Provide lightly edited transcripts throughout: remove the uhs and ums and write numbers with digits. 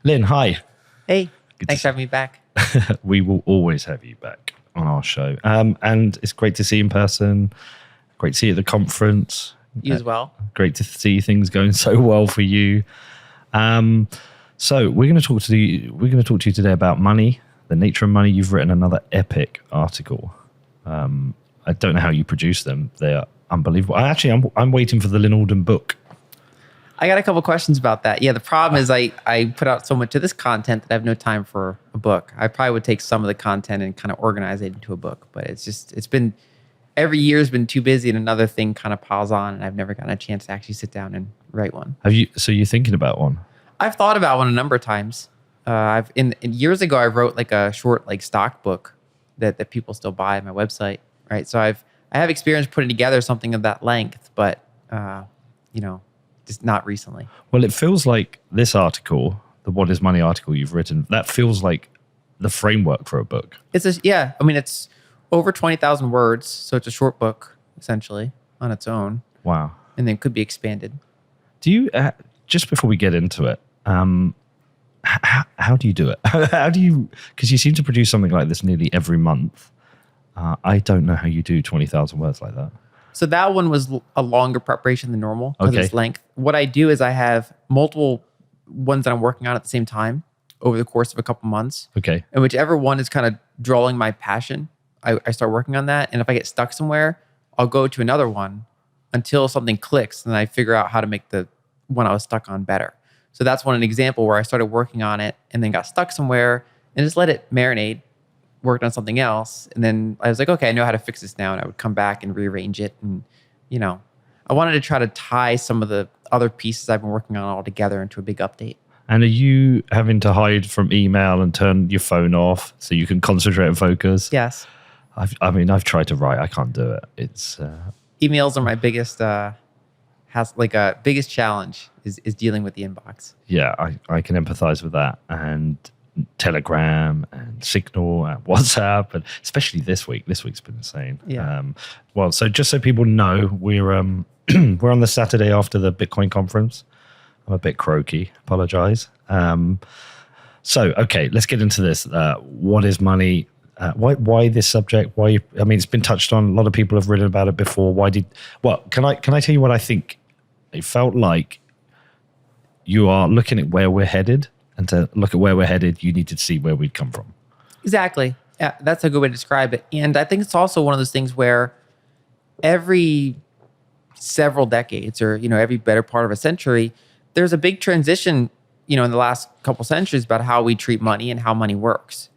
Lyn, hi. Hey, Good thanks for having me back. We will always have you back on our show. And it's great to see you in person. Great to see you at the conference. You as well. Great to see things going so well for you. So we're going to talk to you today about money, the nature of money. You've written another epic article. I don't know how you produce them. They are unbelievable. I'm waiting for the Lyn Alden book. I got a couple questions about that. Yeah, the problem is I put out so much of this content that I have no time for a book. I probably would take some of the content and kind of organize it into a book, but it's been every year's been too busy and another thing kind of piles on, and I've never gotten a chance to actually sit down and write one. So you're thinking about one? I've thought about one a number of times. Years ago I wrote like a short like stock book that people still buy on my website, right? So I have experience putting together something of that length, but just not recently. Well, it feels like this article, the What is Money article you've written, that feels like the framework for a book. It's over 20,000 words, so it's a short book essentially on its own. Wow. And then could be expanded. Do you, just before we get into it, how do you do it? Because you seem to produce something like this nearly every month. I don't know how you do 20,000 words like that. So that one was a longer preparation than normal because of its length. What I do is I have multiple ones that I'm working on at the same time over the course of a couple months. Okay. And whichever one is kind of drawing my passion, I start working on that. And if I get stuck somewhere, I'll go to another one until something clicks and I figure out how to make the one I was stuck on better. So that's an example where I started working on it and then got stuck somewhere and just let it marinate, worked on something else. And then I was like, okay, I know how to fix this now. And I would come back and rearrange it. And, I wanted to try to tie some of the other pieces I've been working on all together into a big update. And are you having to hide from email and turn your phone off so you can concentrate and focus? Yes. I've tried to write. I can't do it. It's emails are my biggest biggest challenge is dealing with the inbox. Yeah, I can empathize with that. And Telegram and Signal and WhatsApp, and especially this week. This week's been insane. Yeah. So just so people know, we're we're on the Saturday after the Bitcoin conference. I'm a bit croaky. Apologize. So okay, let's get into this. What is money? Why this subject? It's been touched on. A lot of people have written about it before. Can I tell you what I think? It felt like you are looking at where we're headed. And to look at where we're headed, you need to see where we'd come from. Exactly. Yeah, that's a good way to describe it. And I think it's also one of those things where every several decades or, every better part of a century, there's a big transition, in the last couple centuries about how we treat money and how money works.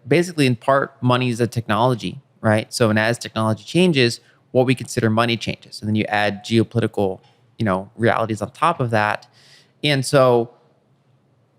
Basically, in part, money is a technology, right? So, and as technology changes, what we consider money changes. And then you add geopolitical, realities on top of that. And so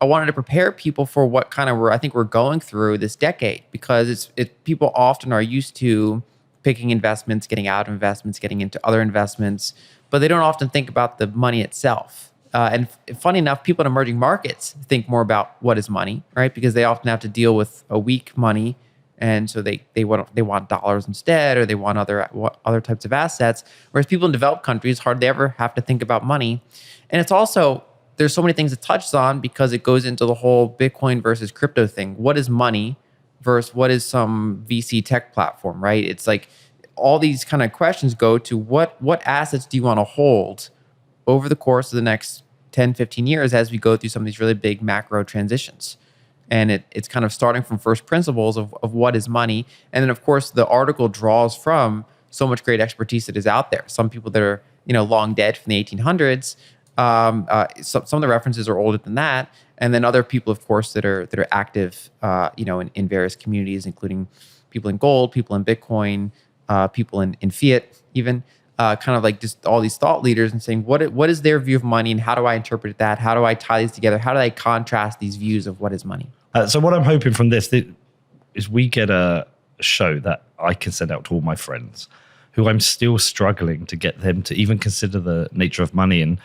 I wanted to prepare people for what kind of I think we're going through this decade, because people often are used to picking investments, getting out of investments, getting into other investments, but they don't often think about the money itself. And funny enough, people in emerging markets think more about what is money, right? Because they often have to deal with a weak money, and so they want dollars instead, or they want other types of assets. Whereas people in developed countries hardly ever have to think about money, and it's also there's so many things it touches on because it goes into the whole Bitcoin versus crypto thing. What is money versus what is some VC tech platform, right? It's like all these kind of questions go to what assets do you want to hold over the course of the next 10, 15 years as we go through some of these really big macro transitions. And it's kind of starting from first principles of what is money. And then, of course, the article draws from so much great expertise that is out there. Some people that are long dead from the 1800s. Some of the references are older than that, and then other people, of course, that are active, in various communities, including people in gold, people in Bitcoin, people in Fiat, even kind of like just all these thought leaders, and saying what is their view of money, and how do I interpret that? How do I tie these together? How do I contrast these views of what is money? So what I'm hoping from this is we get a show that I can send out to all my friends, who I'm still struggling to get them to even consider the nature of money. And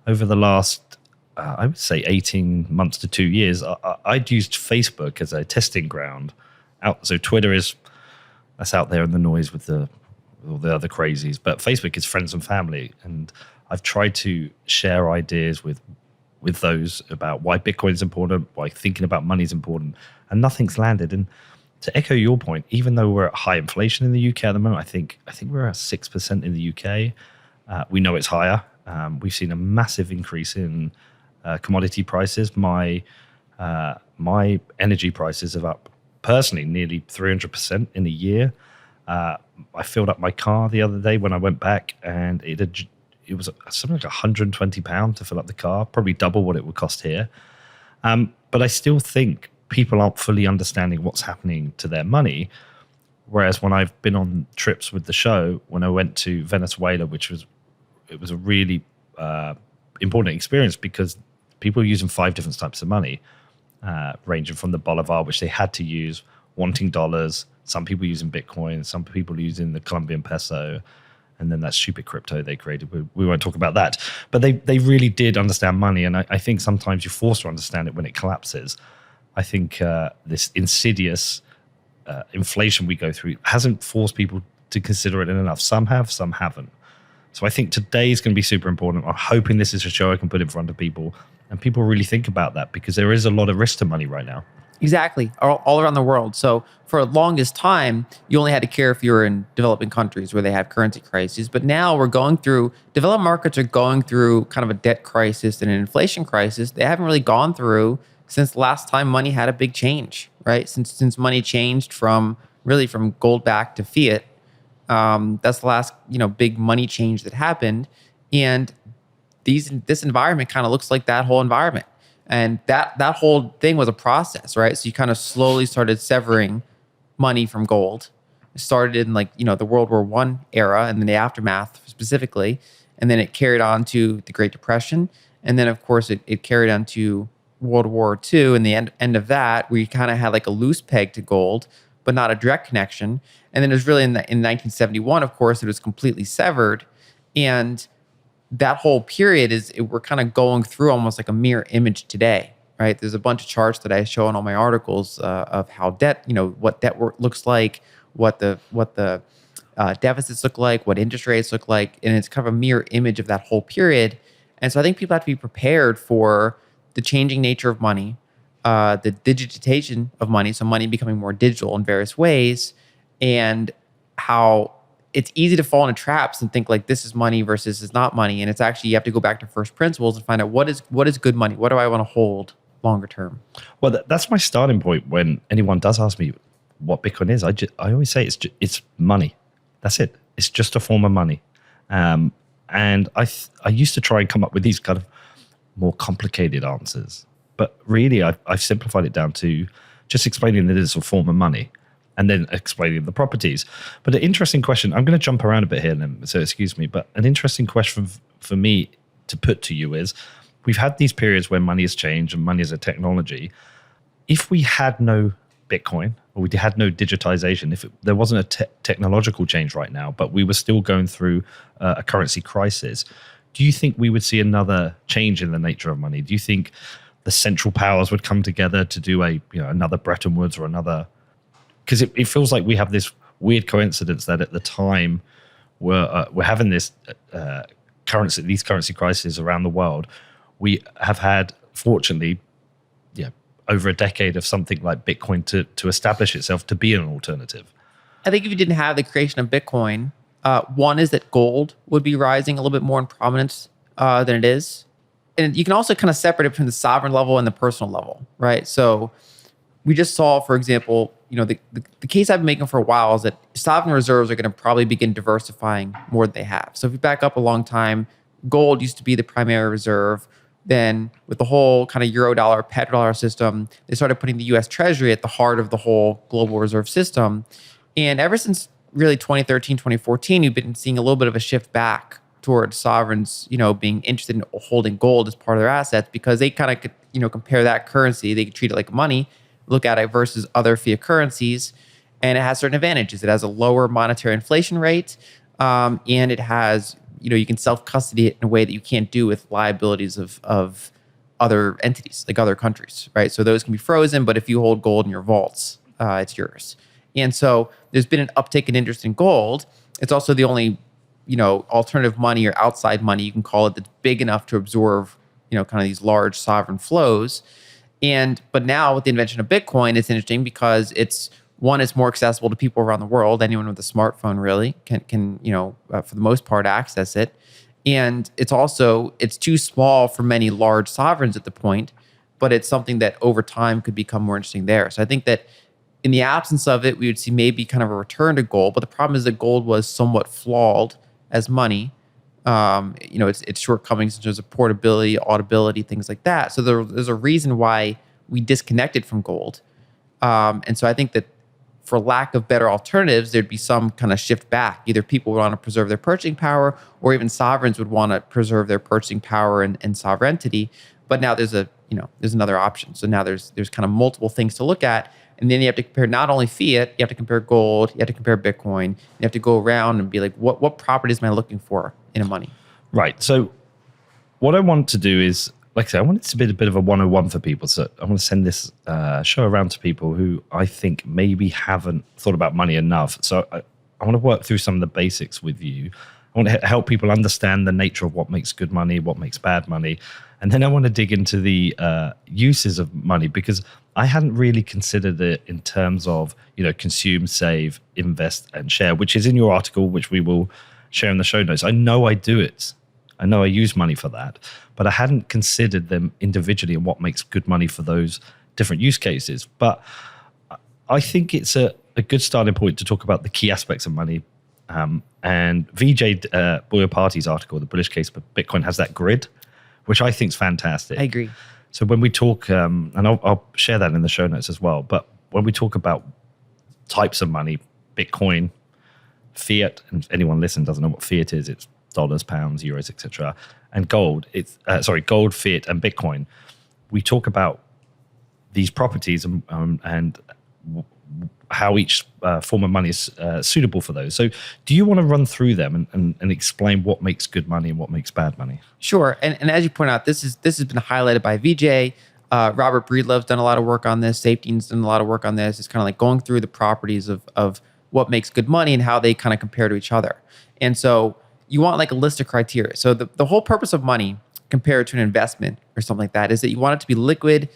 over the last, I would say 18 months to 2 years, I'd used Facebook as a testing ground. So Twitter that's out there in the noise with all the other crazies, but Facebook is friends and family. And I've tried to share ideas with those about why Bitcoin is important, why thinking about money is important, and nothing's landed. And to echo your point, even though we're at high inflation in the UK at the moment, I think we're at 6% in the UK. We know it's higher. We've seen a massive increase in commodity prices. My energy prices are up personally nearly 300% in a year. I filled up my car the other day when I went back, and it was something like £120 to fill up the car, probably double what it would cost here. But I still think people aren't fully understanding what's happening to their money. Whereas when I've been on trips with the show, when I went to Venezuela, it was a really important experience because people are using 5 different types of money, ranging from the bolivar, which they had to use, wanting dollars. Some people using Bitcoin, some people using the Colombian peso, and then that stupid crypto they created. We won't talk about that. But they really did understand money, and I think sometimes you're forced to understand it when it collapses. I think this insidious inflation we go through hasn't forced people to consider it enough. Some have, some haven't. So I think today is going to be super important. I'm hoping this is a show I can put in front of people, and people really think about that, because there is a lot of risk to money right now. Exactly, all around the world. So for the longest time, you only had to care if you were in developing countries where they have currency crises. But now developed markets are going through kind of a debt crisis and an inflation crisis they haven't really gone through since the last time money had a big change, right? Since money changed from gold back to fiat. That's the last big money change that happened, and this environment kind of looks like that whole environment. And that whole thing was a process, right? So you kind of slowly started severing money from gold. It started in the World War I era and then the aftermath specifically. And then it carried on to the Great Depression. And then, of course, it carried on to World War II and the end of that, where you kind of had like a loose peg to gold, but not a direct connection. And then it was really in 1971, of course, it was completely severed. And that whole period we're kind of going through almost like a mirror image today, right? There's a bunch of charts that I show in all my articles of how debt, what debt looks like, what the deficits look like, what interest rates look like, and it's kind of a mirror image of that whole period. And so I think people have to be prepared for the changing nature of money, the digitization of money, so money becoming more digital in various ways, and how it's easy to fall into traps and think like this is money versus is not money. And it's actually, you have to go back to first principles and find out what is good money? What do I want to hold longer term? Well, that's my starting point when anyone does ask me what Bitcoin is. I always say it's money. That's it. It's just a form of money. And I used to try and come up with these kind of more complicated answers. But really, I've simplified it down to just explaining that it's a form of money, and then explaining the properties. But an interesting question, I'm going to jump around a bit here, so excuse me, but an interesting question for me to put to you is, we've had these periods where money has changed and money is a technology. If we had no Bitcoin, or we had no digitization, if there wasn't a technological change right now, but we were still going through a currency crisis, do you think we would see another change in the nature of money? Do you think the central powers would come together to do another Bretton Woods or another? Because it feels like we have this weird coincidence that at the time we're having this these currency crises around the world. We have had, fortunately, over a decade of something like Bitcoin to establish itself to be an alternative. I think if you didn't have the creation of Bitcoin, one is that gold would be rising a little bit more in prominence than it is. And you can also kind of separate it between the sovereign level and the personal level, right? So we just saw, for example, the case I've been making for a while is that sovereign reserves are going to probably begin diversifying more than they have. So if you back up a long time, gold used to be the primary reserve. Then with the whole kind of Eurodollar, petrodollar system, they started putting the US Treasury at the heart of the whole global reserve system. And ever since really 2013, 2014, you've been seeing a little bit of a shift back towards sovereigns, being interested in holding gold as part of their assets, because they kind of could, compare that currency, they could treat it like money, look at it versus other fiat currencies, and it has certain advantages. It has a lower monetary inflation rate, and it has, you can self-custody it in a way that you can't do with liabilities of other entities, like other countries, right? So those can be frozen, but if you hold gold in your vaults, it's yours. And so there's been an uptick in interest in gold. It's also the only, alternative money or outside money, you can call it, that's big enough to absorb, kind of these large sovereign flows. But now with the invention of Bitcoin, it's interesting because it's more accessible to people around the world. Anyone with a smartphone really can for the most part access it. And it's too small for many large sovereigns at the point, but it's something that over time could become more interesting there. So I think that in the absence of it, we would see maybe kind of a return to gold. But the problem is that gold was somewhat flawed as money. Its shortcomings in terms of portability, audibility, things like that. So there's a reason why we disconnected from gold. And so I think that for lack of better alternatives, there'd be some kind of shift back. Either people would want to preserve their purchasing power, or even sovereigns would want to preserve their purchasing power and sovereignty. But now there's another option. So now there's kind of multiple things to look at. And then you have to compare not only fiat, you have to compare gold, you have to compare Bitcoin. You have to go around and be like, what properties am I looking for in a money? Right. So what I want to do is, like I said, I want it to be a bit of a 101 for people. So I want to send this show around to people who I think maybe haven't thought about money enough. So I want to work through some of the basics with you. I want to help people understand the nature of what makes good money, what makes bad money. And then I want to dig into the uses of money, because I hadn't really considered it in terms of, consume, save, invest, and share, which is in your article, which we will share in the show notes. I know I do it. I know I use money for that, but I hadn't considered them individually and what makes good money for those different use cases. But I think it's a good starting point to talk about the key aspects of money. And Vijay Boyapati's article, The Bullish Case for Bitcoin, has that grid, which I think is fantastic. I agree. So when we talk, and I'll share that in the show notes as well, but when we talk about types of money, Bitcoin, fiat, and if anyone listening doesn't know what fiat is, it's dollars, pounds, euros, etc. And gold, gold, fiat, and Bitcoin. We talk about these properties and how each form of money is suitable for those. So do you want to run through them and explain what makes good money and what makes bad money? Sure. And as you point out, this has been highlighted by Vijay. Robert Breedlove's done a lot of work on this. Safety's done a lot of work on this. It's kind of like going through the properties of what makes good money and how they kind of compare to each other. And so you want like a list of criteria. So the whole purpose of money compared to an investment or something like that is that you want it to be liquid,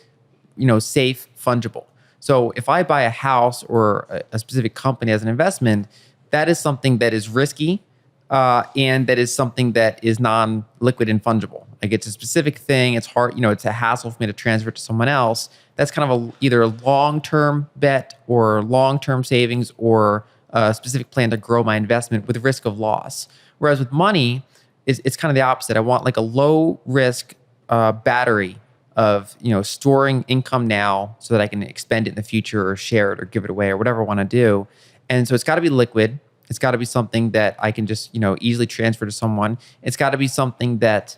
safe, fungible. So if I buy a house or a specific company as an investment, that is something that is risky and that is something that is non-liquid and fungible. Like it's a specific thing. It's hard, it's a hassle for me to transfer it to someone else. That's kind of either a long-term bet or long-term savings or a specific plan to grow my investment with risk of loss. Whereas with money, it's kind of the opposite. I want like a low-risk battery of storing income now so that I can expend it in the future or share it or give it away or whatever I want to do. And so it's got to be liquid. It's got to be something that I can just easily transfer to someone. It's got to be something that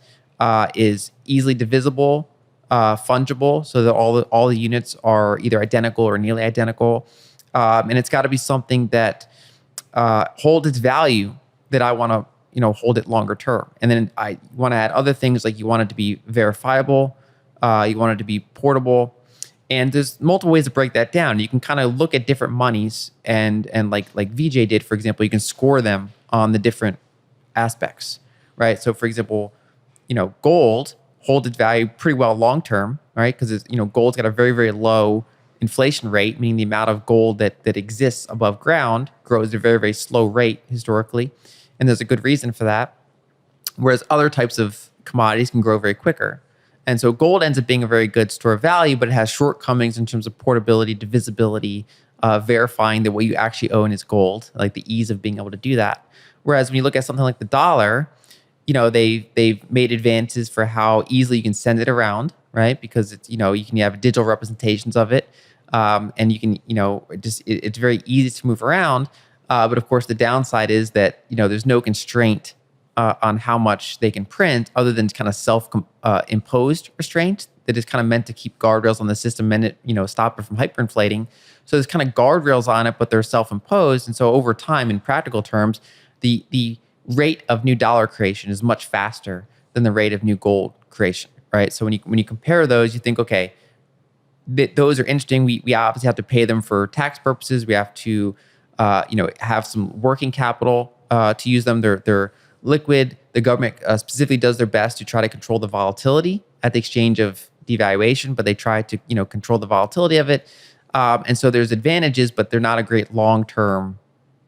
is easily divisible, fungible, so that all the units are either identical or nearly identical. And it's got to be something that holds its value that I want to hold it longer term. And then I want to add other things like you want it to be verifiable. You want it to be portable, and there's multiple ways to break that down. You can kind of look at different monies and like Vijay did, for example, you can score them on the different aspects, right? So for example, gold holds its value pretty well long term, right? Because gold's got a very, very low inflation rate, meaning the amount of gold that exists above ground grows at a very, very slow rate historically, and there's a good reason for that. Whereas other types of commodities can grow very quicker. And so gold ends up being a very good store of value, but it has shortcomings in terms of portability, divisibility, verifying that what you actually own is gold, like the ease of being able to do that. Whereas when you look at something like the dollar, they've made advances for how easily you can send it around, right? Because it's, you can have digital representations of it, and you can, it's very easy to move around. But of course, the downside is that, there's no constraint on how much they can print other than kind of self-imposed restraint that is kind of meant to keep guardrails on the system and it, stop it from hyperinflating. So there's kind of guardrails on it, but they're self-imposed. And so over time, in practical terms, the rate of new dollar creation is much faster than the rate of new gold creation, right? So when you compare those, you think, okay, those are interesting. We obviously have to pay them for tax purposes. We have to, have some working capital to use them. They're liquid. The government specifically does their best to try to control the volatility at the exchange of devaluation, but they try to control the volatility of it. And so there's advantages, but they're not a great long-term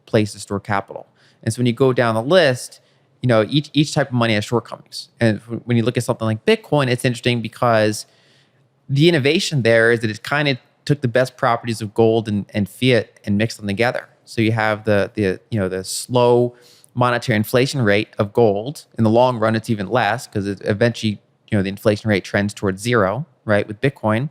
place to store capital. And so when you go down the list, each type of money has shortcomings. And when you look at something like Bitcoin, it's interesting because the innovation there is that it kind of took the best properties of gold and fiat and mixed them together. So you have the slow monetary inflation rate of gold. In the long run, it's even less because eventually, the inflation rate trends towards zero, right, with Bitcoin.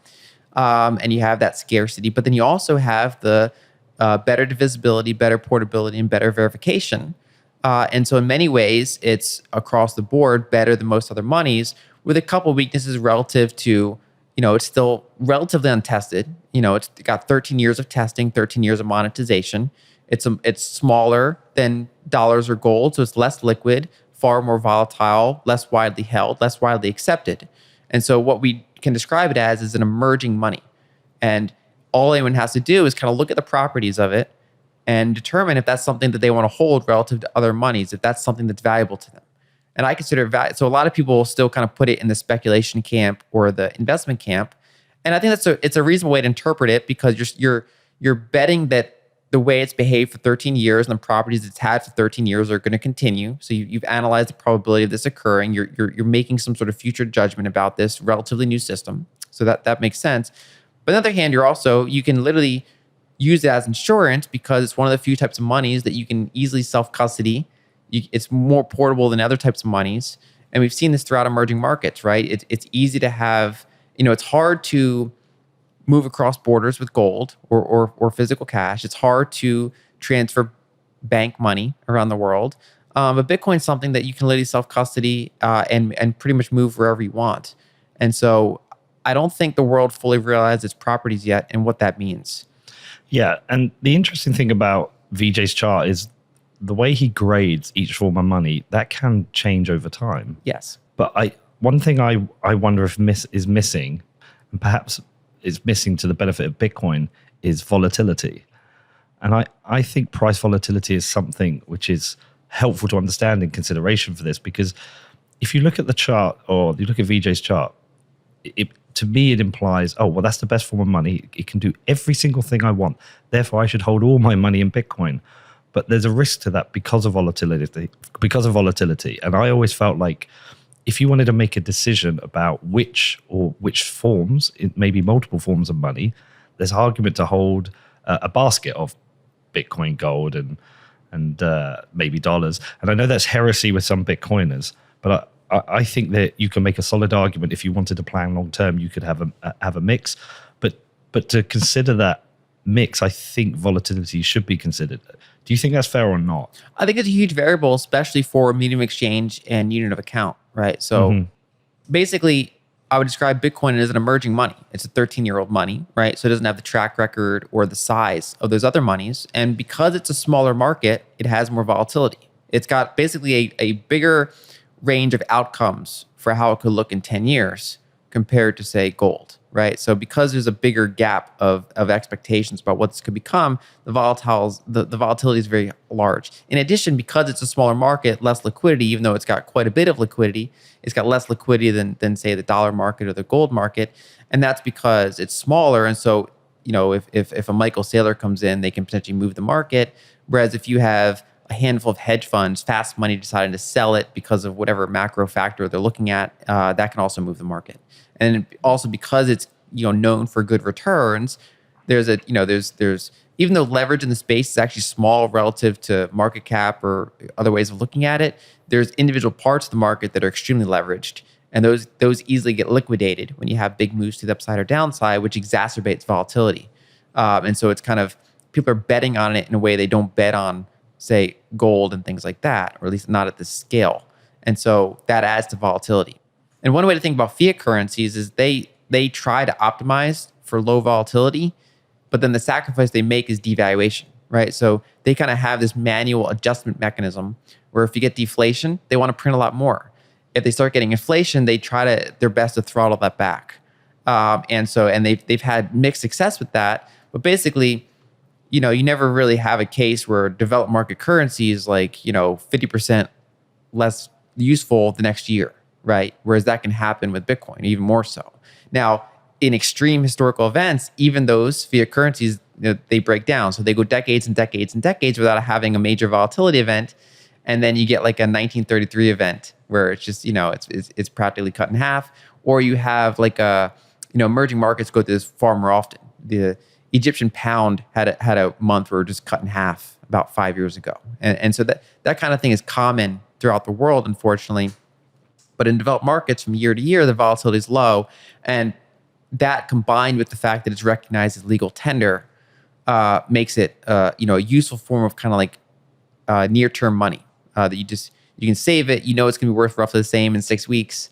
And you have that scarcity. But then you also have the better divisibility, better portability, and better verification. And so in many ways, it's across the board better than most other monies, with a couple of weaknesses relative to, it's still relatively untested. It's got 13 years of testing, 13 years of monetization. It's smaller than dollars or gold, so it's less liquid, far more volatile, less widely held, less widely accepted. And so what we can describe it as is an emerging money. And all anyone has to do is kind of look at the properties of it and determine if that's something that they want to hold relative to other monies, if that's something that's valuable to them. And I consider it so a lot of people will still kind of put it in the speculation camp or the investment camp. And I think it's a reasonable way to interpret it, because you're betting that the way it's behaved for 13 years and the properties it's had for 13 years are going to continue. So you've analyzed the probability of this occurring. You're making some sort of future judgment about this relatively new system. So that makes sense. But on the other hand, you can literally use it as insurance, because it's one of the few types of monies that you can easily self-custody. It's more portable than other types of monies. And we've seen this throughout emerging markets, right? It's easy to have, it's hard to move across borders with gold or physical cash. It's hard to transfer bank money around the world. But Bitcoin's something that you can literally self-custody and pretty much move wherever you want. And so I don't think the world fully realized its properties yet and what that means. Yeah, and the interesting thing about VJ's chart is the way he grades each form of money, that can change over time. Yes. But one thing I wonder if is missing, and perhaps is missing to the benefit of Bitcoin, is volatility. And I think price volatility is something which is helpful to understand in consideration for this, because if you look at the chart, or you look at VJ's chart, to me, it implies, oh, well, that's the best form of money. It can do every single thing I want. Therefore, I should hold all my money in Bitcoin. But there's a risk to that because of volatility. And I always felt like if you wanted to make a decision about which forms, maybe multiple forms of money, there's argument to hold a basket of Bitcoin, gold, and maybe dollars. And I know that's heresy with some Bitcoiners, but I think that you can make a solid argument if you wanted to plan long term. You could have a mix, but to consider that mix, I think volatility should be considered. Do you think that's fair or not? I think it's a huge variable, especially for medium of exchange and unit of account, right? So basically, I would describe Bitcoin as an emerging money. It's a 13-year-old money, right? So it doesn't have the track record or the size of those other monies. And because it's a smaller market, it has more volatility. It's got basically a bigger range of outcomes for how it could look in 10 years compared to, say, gold, right? So because there's a bigger gap of expectations about what this could become, the volatility is very large. In addition, because it's a smaller market, less liquidity, even though it's got quite a bit of liquidity, it's got less liquidity than say, the dollar market or the gold market. And that's because it's smaller. And so, if a Michael Saylor comes in, they can potentially move the market. Whereas if you have a handful of hedge funds, fast money deciding to sell it because of whatever macro factor they're looking at, that can also move the market. And also because it's known for good returns, there's even though leverage in the space is actually small relative to market cap or other ways of looking at it, there's individual parts of the market that are extremely leveraged, and those easily get liquidated when you have big moves to the upside or downside, which exacerbates volatility. And so it's kind of, people are betting on it in a way they don't bet on, say, gold and things like that, or at least not at this scale. And so that adds to volatility. And one way to think about fiat currencies is they try to optimize for low volatility, but then the sacrifice they make is devaluation, right? So they kind of have this manual adjustment mechanism where if you get deflation, they want to print a lot more. If they start getting inflation, they try their best to throttle that back. And they've had mixed success with that, but basically, you never really have a case where developed market currencies like, 50% less useful the next year, right? Whereas that can happen with Bitcoin, even more so. Now, in extreme historical events, even those fiat currencies, they break down. So they go decades and decades and decades without having a major volatility event. And then you get like a 1933 event where it's just, it's practically cut in half. Or you have like emerging markets go through this far more often. The Egyptian pound had a month where it just cut in half about 5 years ago. And so that kind of thing is common throughout the world, unfortunately. But in developed markets, from year to year, the volatility is low. And that, combined with the fact that it's recognized as legal tender, makes it a useful form of kind of like near-term money that you can save it. It's going to be worth roughly the same in 6 weeks,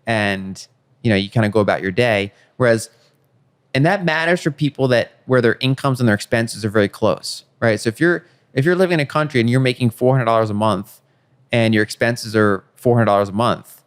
and you kind of go about your day. And that matters for people where their incomes and their expenses are very close, right? So if you're living in a country and you're making $400 a month and your expenses are $400 a month,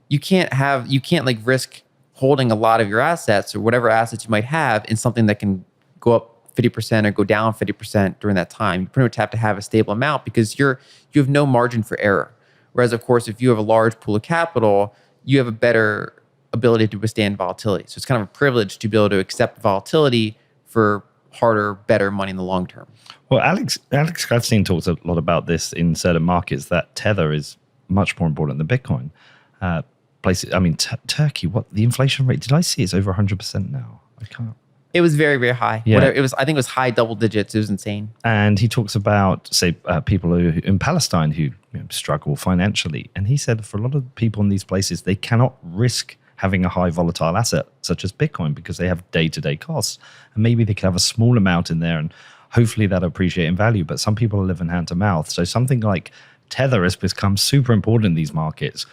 you can't like risk holding a lot of your assets or whatever assets you might have in something that can go up 50% or go down 50% during that time. You pretty much have to have a stable amount because you have no margin for error. Whereas, of course, if you have a large pool of capital, you have a better ability to withstand volatility. So it's kind of a privilege to be able to accept volatility for harder, better money in the long term. Well, Alex Gladstein talks a lot about this in certain markets, that tether is much more important than Bitcoin. Places, Turkey, what the inflation rate? Did I see it's over 100% now? I can't. It was very, very high. Yeah. I think it was high double digits. It was insane. And he talks about, say, people who in Palestine who struggle financially. And he said for a lot of people in these places, they cannot risk having a high volatile asset such as Bitcoin because they have day-to-day costs. And maybe they could have a small amount in there and hopefully that'll appreciate in value. But some people live in hand to mouth. So something like tether has become super important in these markets.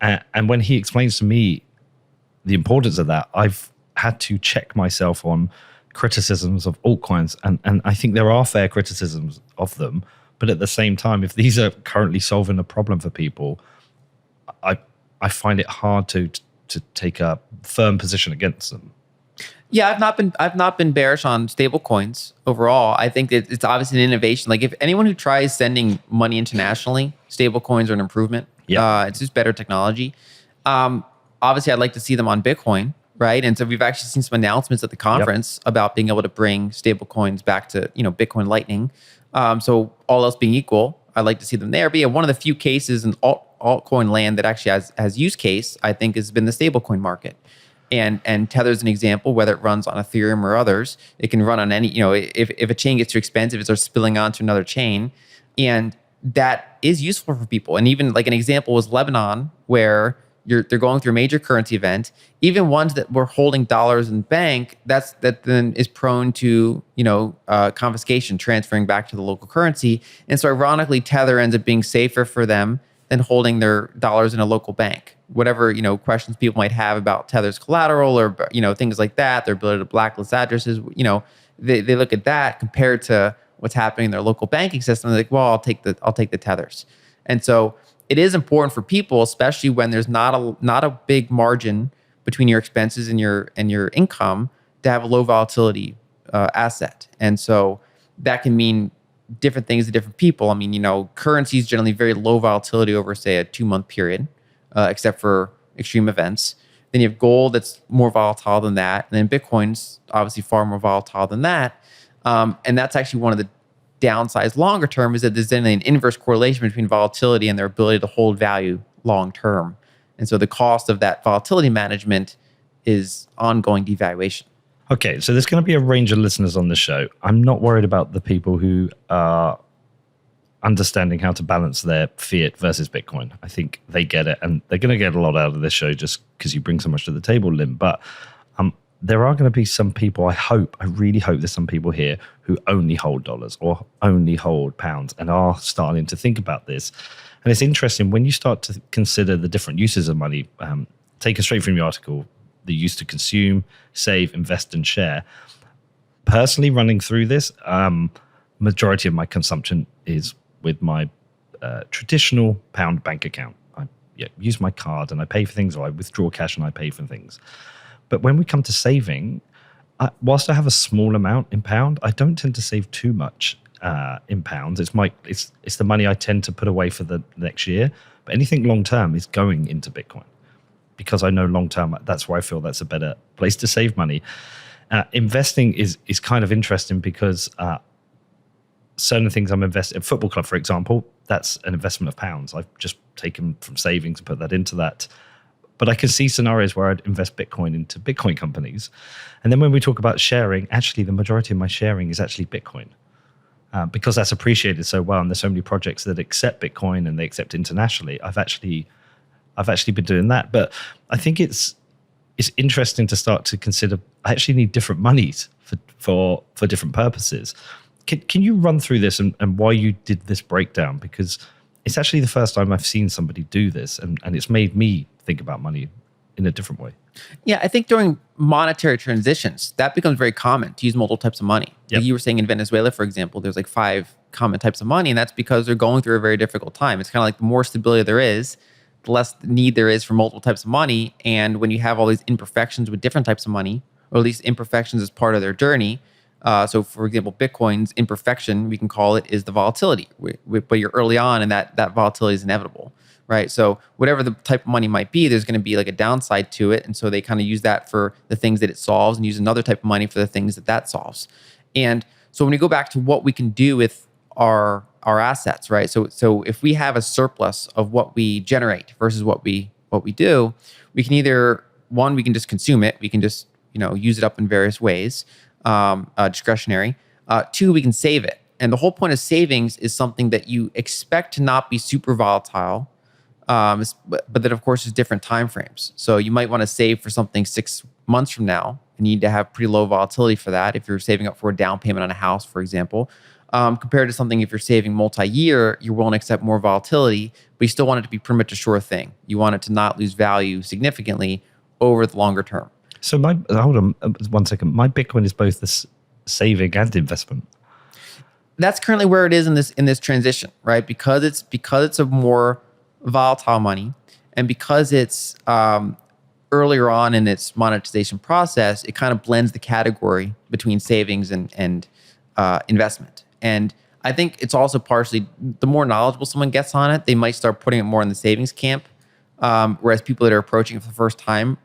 And when he explains to me the importance of that, I've had to check myself on criticisms of altcoins. And I think there are fair criticisms of them. But at the same time, if these are currently solving a problem for people, I find it hard to take a firm position against them. Yeah, I've not been bearish on stable coins overall. I think that it's obviously an innovation. Like if anyone who tries sending money internationally, stable coins are an improvement. Yeah. It's just better technology. Obviously, I'd like to see them on Bitcoin, right? And so we've actually seen some announcements at the conference about being able to bring stable coins back to Bitcoin Lightning. So all else being equal, I'd like to see them there. But yeah, one of the few cases in altcoin land that actually has use case, I think, has been the stablecoin market. And Tether's an example, whether it runs on Ethereum or others. It can run on any, if a chain gets too expensive, it starts spilling onto another chain. And that is useful for people. And even like an example was Lebanon, where they're going through a major currency event. Even ones that were holding dollars in bank, that then is prone to confiscation, transferring back to the local currency. And so ironically, Tether ends up being safer for them than holding their dollars in a local bank. Whatever questions people might have about Tether's collateral or things like that, their ability to blacklist addresses, they look at that compared to what's happening in their local banking system. They're like, well, I'll take the Tethers. And so it is important for people, especially when there's not a big margin between your expenses and your income, to have a low volatility asset. And so that can mean different things to different people. I mean, currency is generally very low volatility over, say, a 2-month period, except for extreme events. Then you have gold that's more volatile than that. And then Bitcoin's obviously far more volatile than that. And that's actually one of the downsides longer term, is that there's then an inverse correlation between volatility and their ability to hold value long term. And so the cost of that volatility management is ongoing devaluation. Okay, so there's going to be a range of listeners on the show. I'm not worried about the people who are understanding how to balance their fiat versus Bitcoin. I think they get it, and they're going to get a lot out of this show just because you bring so much to the table, Lyn. But there are going to be some people, I really hope there's some people here who only hold dollars or only hold pounds and are starting to think about this. And it's interesting when you start to consider the different uses of money, taken straight from the article, the use to consume, save, invest, and share. Personally, running through this, majority of my consumption is with my traditional pound bank account. I use my card and I pay for things, or I withdraw cash and I pay for things. But when we come to saving, whilst I have a small amount in pound, I don't tend to save too much. in pounds. It's the money I tend to put away for the next year. But anything long term is going into Bitcoin because I know long term that's where I feel that's a better place to save money. Investing is kind of interesting because certain things I'm investing in. Football club, for example, that's an investment of pounds. I've just taken from savings and put that into that. But I can see scenarios where I'd invest Bitcoin into Bitcoin companies. And then when we talk about sharing, actually the majority of my sharing is actually Bitcoin. Because that's appreciated so well, and there's so many projects that accept Bitcoin and they accept internationally. I've actually been doing that. But I think it's interesting to start to consider. I actually need different monies for different purposes. Can you run through this and why you did this breakdown? Because it's actually the first time I've seen somebody do this, and it's made me think about money in a different way. Yeah, I think during monetary transitions, that becomes very common to use multiple types of money. Yep. Like you were saying in Venezuela, for example, there's like 5 common types of money, and that's because they're going through a very difficult time. It's kind of like the more stability there is, the less need there is for multiple types of money. And when you have all these imperfections with different types of money, or at least imperfections as part of their journey. So for example, Bitcoin's imperfection, we can call it, is the volatility. But you're early on and that volatility is inevitable. Right. So whatever the type of money might be, there's going to be like a downside to it. And so they kind of use that for the things that it solves and use another type of money for the things that solves. And so when you go back to what we can do with our assets, right? So if we have a surplus of what we generate versus what we do, we can either, one, we can just consume it. We can just, use it up in various ways, discretionary. 2, we can save it. And the whole point of savings is something that you expect to not be super volatile, but that of course is different time frames. So you might want to save for something 6 months from now, and you need to have pretty low volatility for that. If you're saving up for a down payment on a house, for example, compared to something if you're saving multi-year, you're willing to accept more volatility, but you still want it to be pretty much a sure thing. You want it to not lose value significantly over the longer term. So hold on 1 second. My Bitcoin is both this saving and investment. That's currently where it is in this transition, right? Because it's a more volatile money, and because it's earlier on in its monetization process, it kind of blends the category between savings and investment. And I think it's also partially the more knowledgeable someone gets on it, they might start putting it more in the savings camp. Whereas people that are approaching it for the first time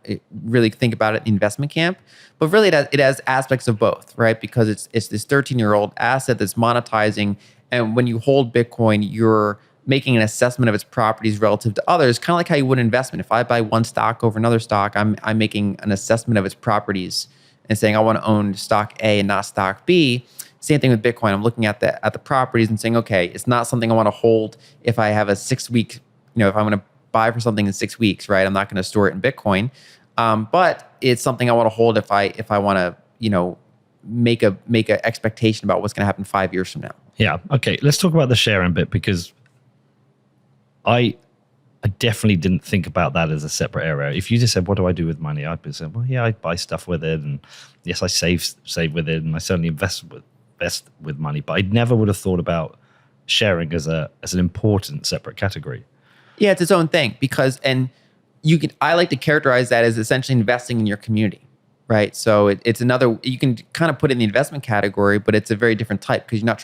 really think about it in the investment camp. But really it has aspects of both, right? Because it's this 13-year-old asset that's monetizing. And when you hold Bitcoin, you're making an assessment of its properties relative to others, kind of like how you would an investment. If I buy one stock over another stock, I'm making an assessment of its properties and saying I want to own stock A and not stock B. Same thing with Bitcoin. I'm looking at the properties and saying, okay, it's not something I want to hold if I have a 6-week, if I'm going to buy for something in 6 weeks, right? I'm not going to store it in Bitcoin. But it's something I want to hold if I want to, make a expectation about what's going to happen 5 years from now. Yeah. Okay. Let's talk about the sharing bit, because I definitely didn't think about that as a separate area. If you just said, what do I do with money? I'd be saying, well, yeah, I buy stuff with it. And yes, I save with it. And I certainly invest with money, but I never would have thought about sharing as an important separate category. Yeah, it's its own thing I like to characterize that as essentially investing in your community, right? So it's another, you can kind of put it in the investment category, but it's a very different type because you're not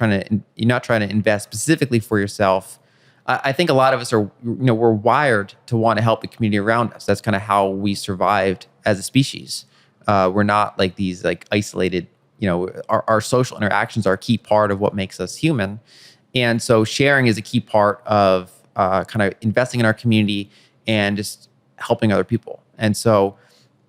trying to invest specifically for yourself. I think a lot of us are, we're wired to want to help the community around us. That's kind of how we survived as a species. We're not like these isolated, our social interactions are a key part of what makes us human. And so sharing is a key part of kind of investing in our community and just helping other people. And so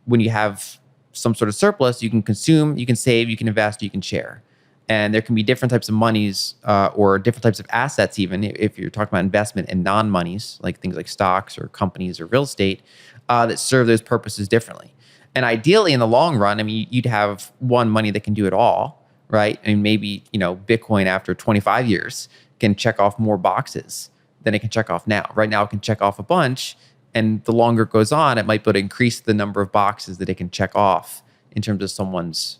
when you have some sort of surplus, you can consume, you can save, you can invest, you can share. And there can be different types of monies or different types of assets, even if you're talking about investment and non-monies, like things like stocks or companies or real estate, that serve those purposes differently. And ideally, in the long run, you'd have one money that can do it all, right? And maybe, Bitcoin after 25 years can check off more boxes than it can check off now. Right now, it can check off a bunch, and the longer it goes on, it might be able to increase the number of boxes that it can check off in terms of someone's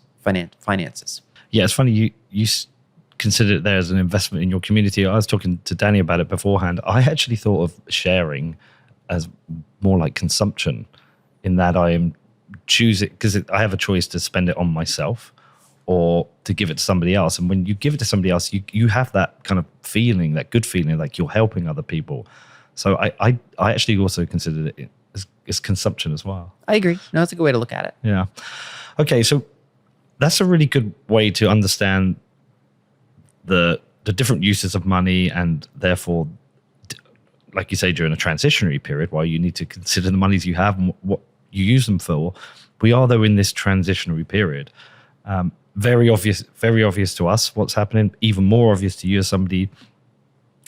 finances. Yeah, it's funny you consider it there as an investment in your community. I was talking to Danny about it beforehand. I actually thought of sharing as more like consumption, in that I am choosing, because I have a choice to spend it on myself or to give it to somebody else. And when you give it to somebody else, you have that kind of feeling, that good feeling, like you're helping other people. So I actually also considered it as consumption as well. I agree. No, that's a good way to look at it. Yeah. Okay, so that's a really good way to understand the different uses of money, and therefore, like you say, during a transitionary period, while you need to consider the monies you have and what you use them for, we are, though, in this transitionary period. Very obvious to us what's happening, even more obvious to you as somebody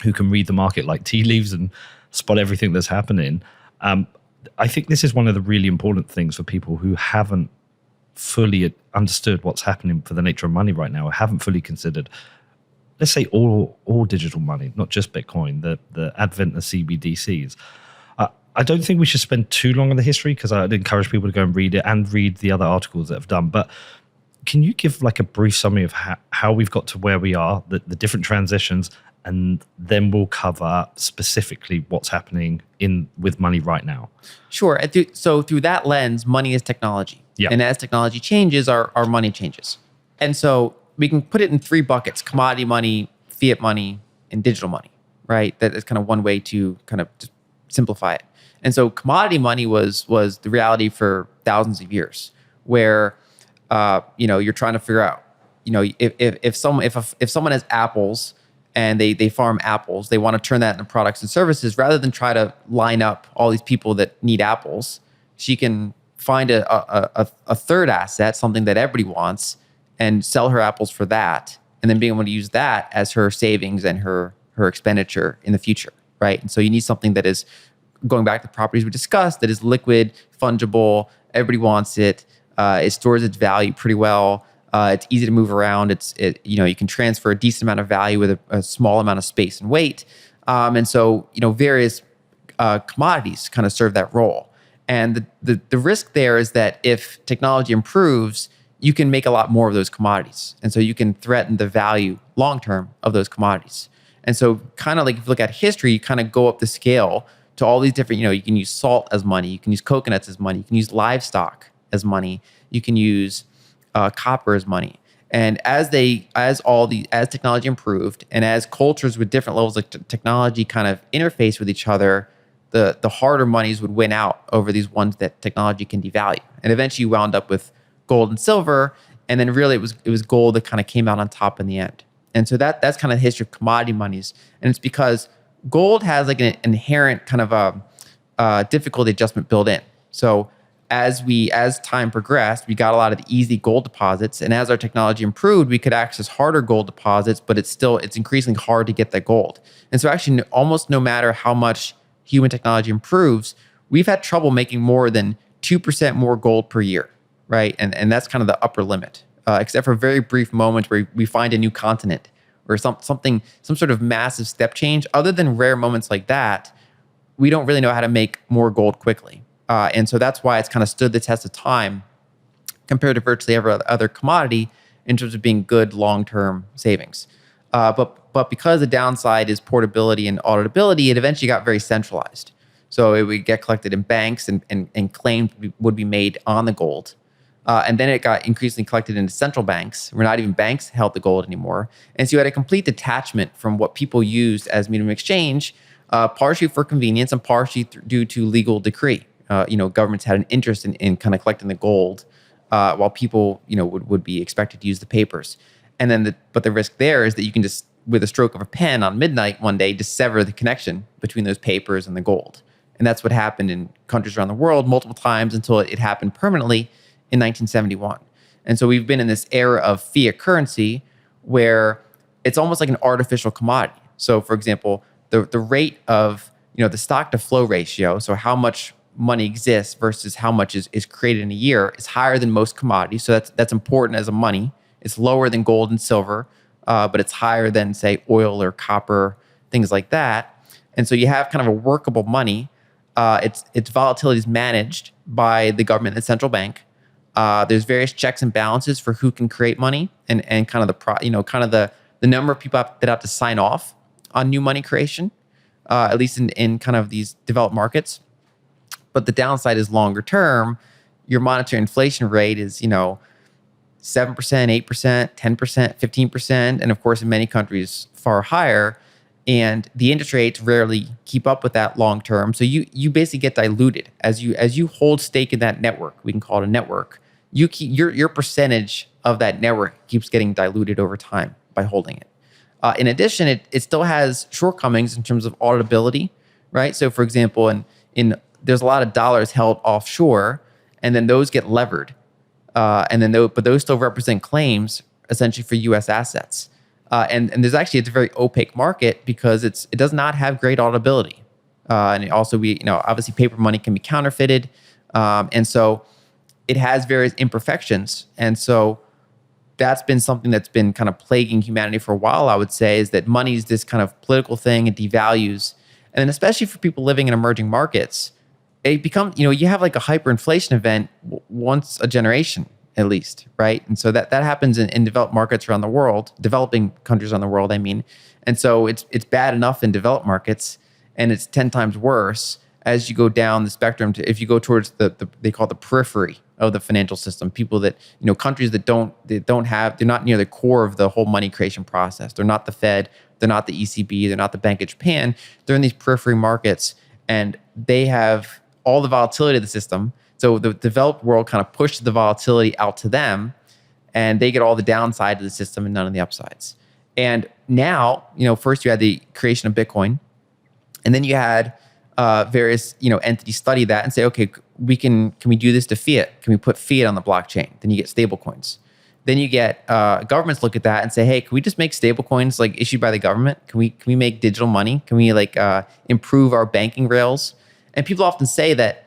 who can read the market like tea leaves and spot everything that's happening. I think this is one of the really important things for people who haven't fully understood what's happening for the nature of money right now, or haven't fully considered, let's say, all digital money, not just Bitcoin, the advent of CBDCs. I don't think we should spend too long on the history, because I'd encourage people to go and read it and read the other articles that have done. But can you give like a brief summary of how we've got to where we are, the different transitions, and then we'll cover specifically what's happening with money right now? Sure. So through that lens, money is technology. Yeah. And as technology changes, our money changes. And so we can put it in three buckets: commodity money, fiat money, and digital money, right? That is kind of one way to kind of just simplify it. And so commodity money was the reality for thousands of years, where you're trying to figure out, if someone has apples and they farm apples, they want to turn that into products and services, rather than try to line up all these people that need apples. She can find a third asset, something that everybody wants, and sell her apples for that, and then being able to use that as her savings and her expenditure in the future, right? And so you need something that is, going back to the properties we discussed, that is liquid, fungible, everybody wants it, it stores its value pretty well, it's easy to move around, you can transfer a decent amount of value with a small amount of space and weight, and so various commodities kind of serve that role. And the risk there is that if technology improves, you can make a lot more of those commodities, and so you can threaten the value long term of those commodities. And so, kind of like if you look at history, you kind of go up the scale to all these different, you can use salt as money, you can use coconuts as money, you can use livestock as money, you can use copper as money. And as technology improved, and as cultures with different levels of technology kind of interface with each other, the harder monies would win out over these ones that technology can devalue. And eventually you wound up with gold and silver, and then really it was gold that kind of came out on top in the end. And so that's kind of the history of commodity monies. And it's because gold has like an inherent kind of a difficulty adjustment built in. So as time progressed, we got a lot of the easy gold deposits, and as our technology improved, we could access harder gold deposits, but it's increasingly hard to get that gold. And so actually, almost no matter how much human technology improves, we've had trouble making more than 2% more gold per year, right? And that's kind of the upper limit, except for very brief moments where we find a new continent or some sort of massive step change. Other than rare moments like that, we don't really know how to make more gold quickly. And so that's why it's kind of stood the test of time compared to virtually every other commodity in terms of being good long-term savings. But because the downside is portability and auditability, it eventually got very centralized. So it would get collected in banks and claimed would be made on the gold. And then it got increasingly collected into central banks, where not even banks held the gold anymore. And so you had a complete detachment from what people used as medium of exchange, partially for convenience and partially due to legal decree. Governments had an interest in kind of collecting the gold, while people, would be expected to use the papers. And then, but the risk there is that you can just, with a stroke of a pen on midnight one day, dissever the connection between those papers and the gold. And that's what happened in countries around the world multiple times until it happened permanently in 1971. And so we've been in this era of fiat currency where it's almost like an artificial commodity. So for example, the rate of, the stock to flow ratio, so how much money exists versus how much is created in a year, is higher than most commodities. So that's important as a money. It's lower than gold and silver, but it's higher than, say, oil or copper, things like that. And so you have kind of a workable money. Its volatility is managed by the government and the central bank. There's various checks and balances for who can create money, and kind of the number of people that have to sign off on new money creation, at least in kind of these developed markets. But the downside is longer term. Your monetary inflation rate is, 7%, 8%, 10%, 15%, and of course in many countries far higher. And the interest rates rarely keep up with that long term. So you basically get diluted as you hold stake in that network. We can call it a network. You keep your percentage of that network keeps getting diluted over time by holding it. In addition, it still has shortcomings in terms of auditability, right? So for example, in there's a lot of dollars held offshore, and then those get levered, but those still represent claims essentially for U.S. assets. And there's actually, it's a very opaque market because it does not have great auditability. And also obviously paper money can be counterfeited. And so it has various imperfections. And so that's been something that's been kind of plaguing humanity for a while, I would say, is that money is this kind of political thing. It devalues. And then especially for people living in emerging markets, it becomes, you have like a hyperinflation event once a generation at least, right? And so that happens in developed markets around the world, developing countries around the world, I mean. And so it's bad enough in developed markets, and it's 10 times worse as you go down the spectrum to if you go towards they call it the periphery of the financial system. People that, countries that they're not near the core of the whole money creation process. They're not the Fed, they're not the ECB, they're not the Bank of Japan. They're in these periphery markets, and they have all the volatility of the system. So the developed world kind of pushed the volatility out to them, and they get all the downside of the system and none of the upsides. And now, first you had the creation of Bitcoin, and then you had various entities study that and say, okay, can we do this to fiat? Can we put fiat on the blockchain? Then you get stable coins. Then you get governments look at that and say, hey, can we just make stable coins like issued by the government? Can we make digital money? Can we improve our banking rails? And people often say that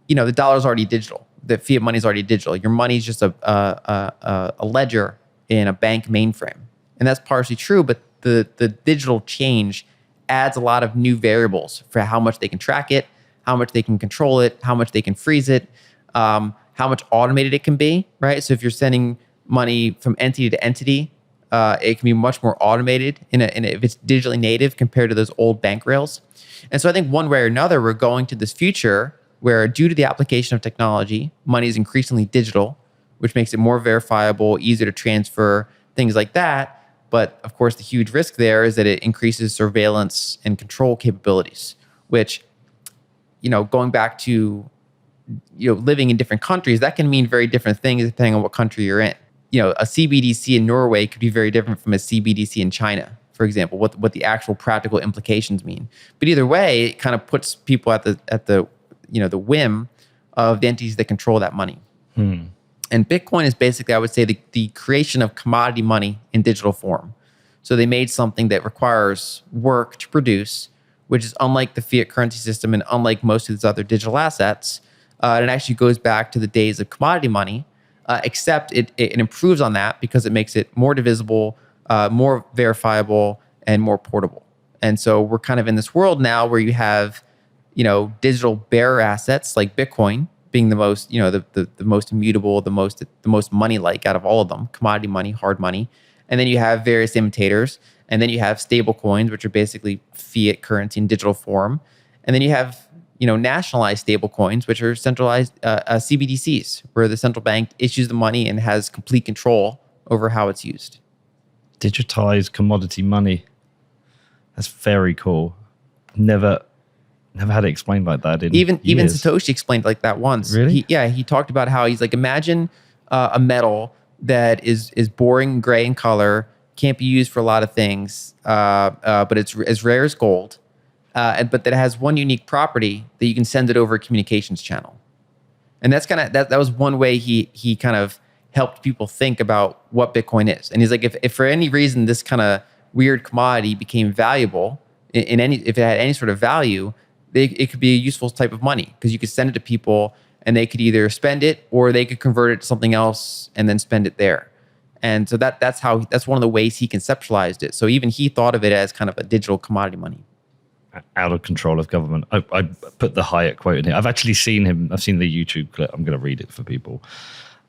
the dollar's already digital. The fiat money is already digital. Your money is just a ledger in a bank mainframe. And that's partially true, but the digital change adds a lot of new variables for how much they can track it, how much they can control it, how much they can freeze it, how much automated it can be, right? So if you're sending money from entity to entity, it can be much more automated if it's digitally native compared to those old bank rails. And so I think one way or another, we're going to this future where due to the application of technology, money is increasingly digital, which makes it more verifiable, easier to transfer, things like that. But of course, the huge risk there is that it increases surveillance and control capabilities, which, going back to, living in different countries, that can mean very different things depending on what country you're in. A CBDC in Norway could be very different from a CBDC in China, for example, what the actual practical implications mean. But either way, it kind of puts people at the whim of the entities that control that money. And Bitcoin is basically, I would say, the creation of commodity money in digital form. So they made something that requires work to produce, which is unlike the fiat currency system and unlike most of these other digital assets. It actually goes back to the days of commodity money, except it improves on that because it makes it more divisible, more verifiable, and more portable. And so we're kind of in this world now where you have digital bearer assets like Bitcoin being the most, the most immutable, the most money-like out of all of them, commodity money, hard money. And then you have various imitators. And then you have stable coins, which are basically fiat currency in digital form. And then you have, nationalized stable coins, which are centralized CBDCs, where the central bank issues the money and has complete control over how it's used. Digitized commodity money. That's very cool. Never had it explained like that in even years. Satoshi explained like that once. Really? He talked about how he's like, imagine a metal that is boring gray in color, can't be used for a lot of things, but it's as rare as gold, but that it has one unique property that you can send it over a communications channel. And that's kind of that was one way he kind of helped people think about what Bitcoin is. And he's like, if for any reason this kind of weird commodity became valuable if it had any sort of value, it could be a useful type of money because you could send it to people and they could either spend it or they could convert it to something else and then spend it there. And so that's one of the ways he conceptualized it. So even he thought of it as kind of a digital commodity money. Out of control of government. I put the Hyatt quote in here. I've actually seen him. I've seen the YouTube clip. I'm going to read it for people.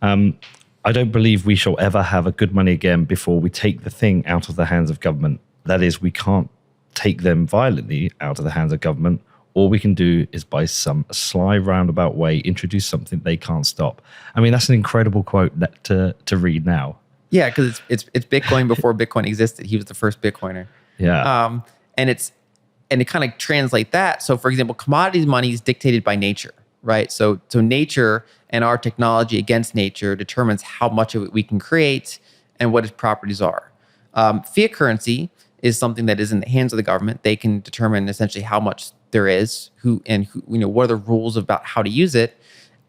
I don't believe we shall ever have a good money again before we take the thing out of the hands of government. That is, we can't take them violently out of the hands of government all we can do is by some sly roundabout way introduce something they can't stop. I mean, that's an incredible quote to read now. Yeah, because it's Bitcoin before Bitcoin existed. He was the first Bitcoiner. Yeah. And it kind of translate that. So, for example, commodities money is dictated by nature, right? So nature and our technology against nature determines how much of it we can create and what its properties are. Fiat currency is something that is in the hands of the government. They can determine essentially how much there is, who, what are the rules about how to use it.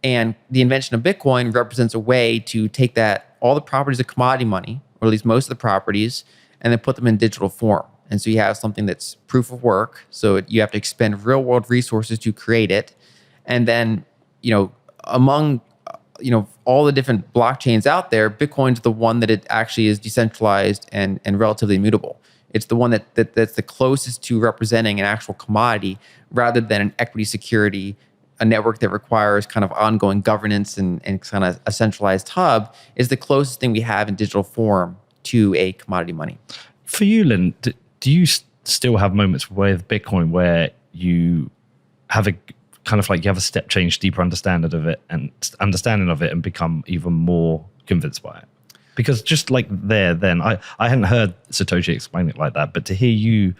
And the invention of Bitcoin represents a way to take all the properties of commodity money, or at least most of the properties, and then put them in digital form. And so you have something that's proof of work. So you have to expend real world resources to create it. And then, among, all the different blockchains out there, Bitcoin's the one that it actually is decentralized and relatively immutable. It's the one that's the closest to representing an actual commodity rather than an equity security, a network that requires kind of ongoing governance and kind of a centralized hub is the closest thing we have in digital form to a commodity money. For you, Lyn, do you still have moments with Bitcoin where you have a kind of like you have a step change, deeper understanding of it and become even more convinced by it? Because just like then I hadn't heard Satoshi explain it like that, but to hear you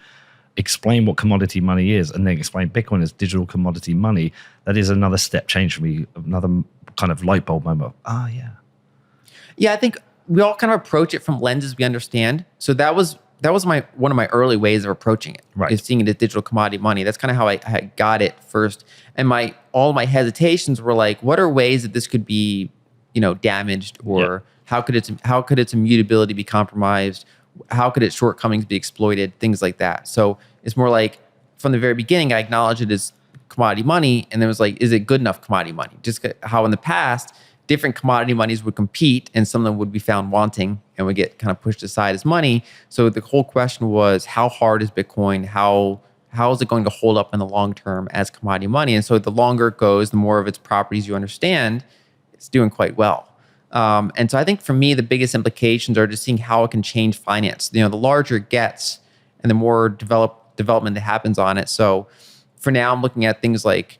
explain what commodity money is and then explain Bitcoin as digital commodity money, that is another step change for me, another kind of light bulb moment. Yeah. Yeah, I think we all kind of approach it from lenses we understand. So that was one of my early ways of approaching it, right, is seeing it as digital commodity money. That's kind of how I got it first. And all my hesitations were like, what are ways that this could be, damaged, or how could its immutability be compromised? How could its shortcomings be exploited? Things like that. So it's more like from the very beginning, I acknowledged it as commodity money, and then it was like, is it good enough commodity money? Just how in the past, different commodity monies would compete, and some of them would be found wanting and would get kind of pushed aside as money. So the whole question was, how hard is Bitcoin? How is it going to hold up in the long term as commodity money? And so the longer it goes, the more of its properties you understand, it's doing quite well. And so I think for me, the biggest implications are just seeing how it can change finance. The larger it gets and the more development that happens on it. So for now, I'm looking at things like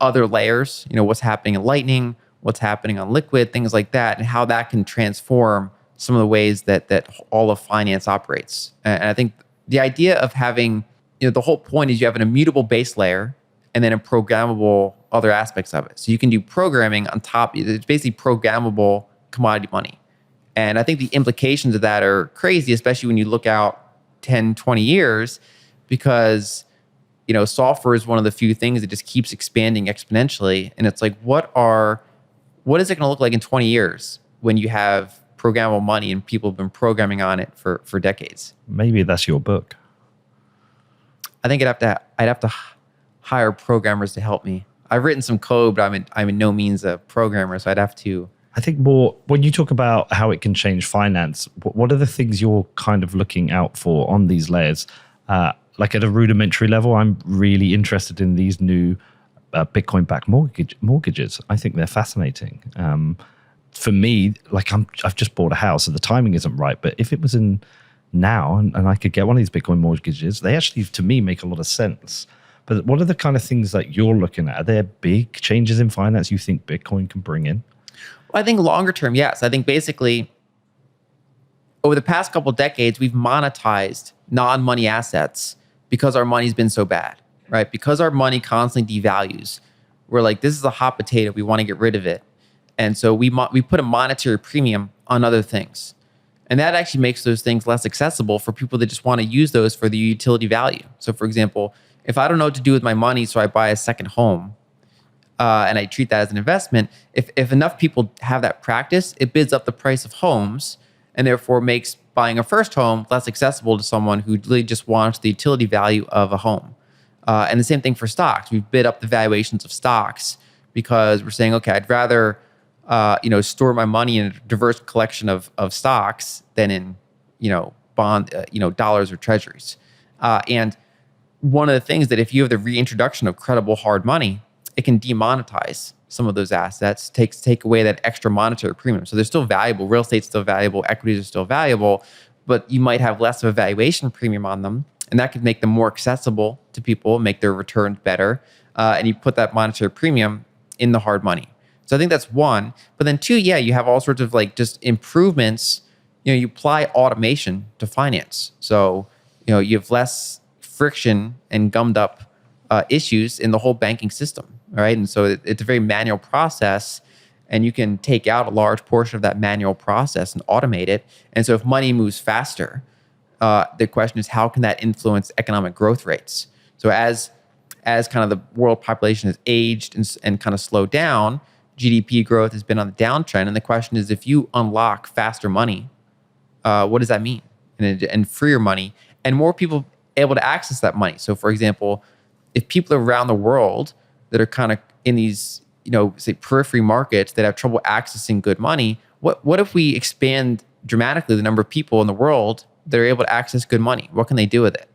other layers, what's happening in Lightning, what's happening on Liquid, things like that, and how that can transform some of the ways that all of finance operates. And I think the idea of having, the whole point is you have an immutable base layer and then a programmable other aspects of it. So you can do programming on top. It's basically programmable commodity money. And I think the implications of that are crazy, especially when you look out 10, 20 years, because, software is one of the few things that just keeps expanding exponentially. And it's like, what is it going to look like in 20 years when you have programmable money and people have been programming on it for decades? Maybe that's your book. I think I'd have to hire programmers to help me. I've written some code, but I'm in no means a programmer, so I'd have to. I think more when you talk about how it can change finance, what are the things you're kind of looking out for on these layers? Like at a rudimentary level, I'm really interested in these new Bitcoin-backed mortgages. I think they're fascinating. For me, like I've just bought a house, so the timing isn't right. But if it was in now and I could get one of these Bitcoin mortgages, they actually, to me, make a lot of sense. But what are the kind of things that you're looking at? Are there big changes in finance you think Bitcoin can bring in? Well, I think longer term, yes. I think basically over the past couple of decades, we've monetized non-money assets because our money's been so bad, right? Because our money constantly devalues. We're like, this is a hot potato. We want to get rid of it. And so we put a monetary premium on other things. And that actually makes those things less accessible for people that just want to use those for the utility value. So for example, if I don't know what to do with my money, so I buy a second home and I treat that as an investment, if enough people have that practice, it bids up the price of homes and therefore makes buying a first home less accessible to someone who really just wants the utility value of a home. And the same thing for stocks. We've bid up the valuations of stocks because we're saying, okay, I'd rather store my money in a diverse collection of stocks than in, bond, dollars or treasuries. And one of the things that if you have the reintroduction of credible hard money, it can demonetize some of those assets, take away that extra monetary premium. So they're still valuable. Real estate's still valuable. Equities are still valuable, but you might have less of a valuation premium on them. and that could make them more accessible to people, make their returns better, and you put that monetary premium in the hard money. So I think that's one. But then two, yeah, you have all sorts of like just improvements. You apply automation to finance. So, you have less friction and gummed up issues in the whole banking system, right? And so it's a very manual process, and you can take out a large portion of that manual process and automate it. And so if money moves faster, the question is, how can that influence economic growth rates? So as kind of the world population has aged and kind of slowed down, GDP growth has been on the downtrend. And the question is, if you unlock faster money, what does that mean? And freer money, and more people able to access that money. So for example, if people around the world that are kind of in these, say periphery markets that have trouble accessing good money, what if we expand dramatically the number of people in the world that are able to access good money? What can they do with it,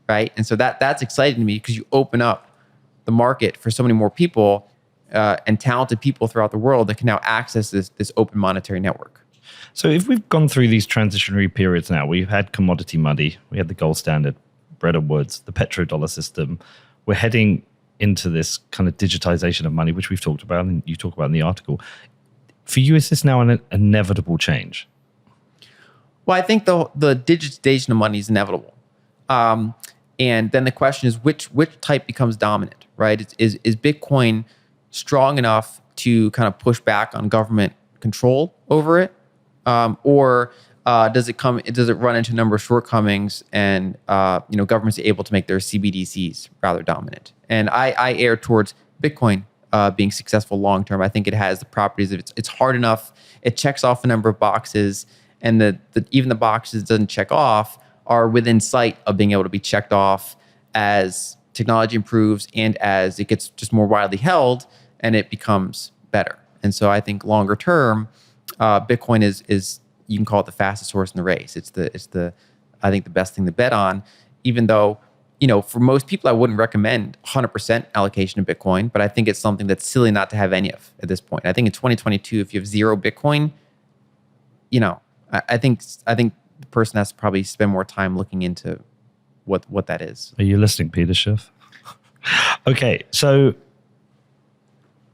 right? And so that's exciting to me, because you open up the market for so many more people and talented people throughout the world that can now access this open monetary network. So if we've gone through these transitionary periods now, we've had commodity money, we had the gold standard, Bretton Woods, the petrodollar system. We're heading into this kind of digitization of money, which we've talked about and you talk about in the article. For you, is this now an inevitable change? Well, I think the digitization of money is inevitable. And then the question is, which type becomes dominant, right? Is Bitcoin strong enough to kind of push back on government control over it? Or does it run into a number of shortcomings, and governments are able to make their CBDCs rather dominant? And I err towards Bitcoin being successful long term. I think it has the properties of it's hard enough. It checks off a number of boxes, and even the boxes it doesn't check off are within sight of being able to be checked off as technology improves and as it gets just more widely held and it becomes better. And so I think longer term, Bitcoin is you can call it the fastest horse in the race. It's the I think the best thing to bet on, even though, for most people, I wouldn't recommend 100% allocation to Bitcoin, but I think it's something that's silly not to have any of at this point. I think in 2022, if you have zero Bitcoin, I think the person has to probably spend more time looking into what that is. Are you listening, Peter Schiff? Okay, so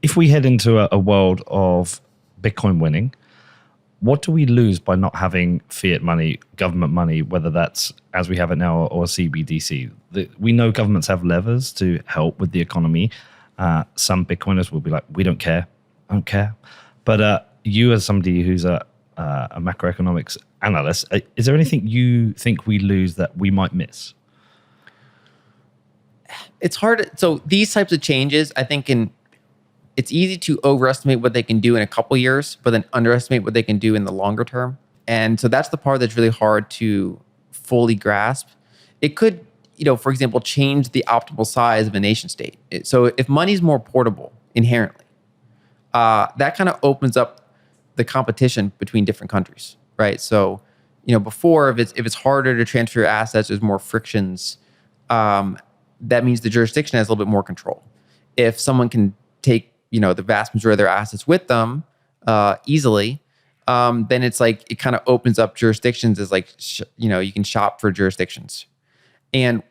if we head into a world of Bitcoin winning, what do we lose by not having fiat money, government money, whether that's as we have it now or CBDC? We know governments have levers to help with the economy. Some Bitcoiners will be like, we don't care. I don't care. But you, as somebody who's a macroeconomics analyst, is there anything you think we lose that we might miss? It's hard. So these types of changes, I think it's easy to overestimate what they can do in a couple years, but then underestimate what they can do in the longer term. And so that's the part that's really hard to fully grasp. It could, for example, change the optimal size of a nation state. So if money's more portable inherently, that kind of opens up the competition between different countries, right? So, before, if it's harder to transfer your assets, there's more frictions. That means the jurisdiction has a little bit more control. If someone can take the vast majority of their assets with them easily, then it's like it kind of opens up jurisdictions as like you can shop for jurisdictions. And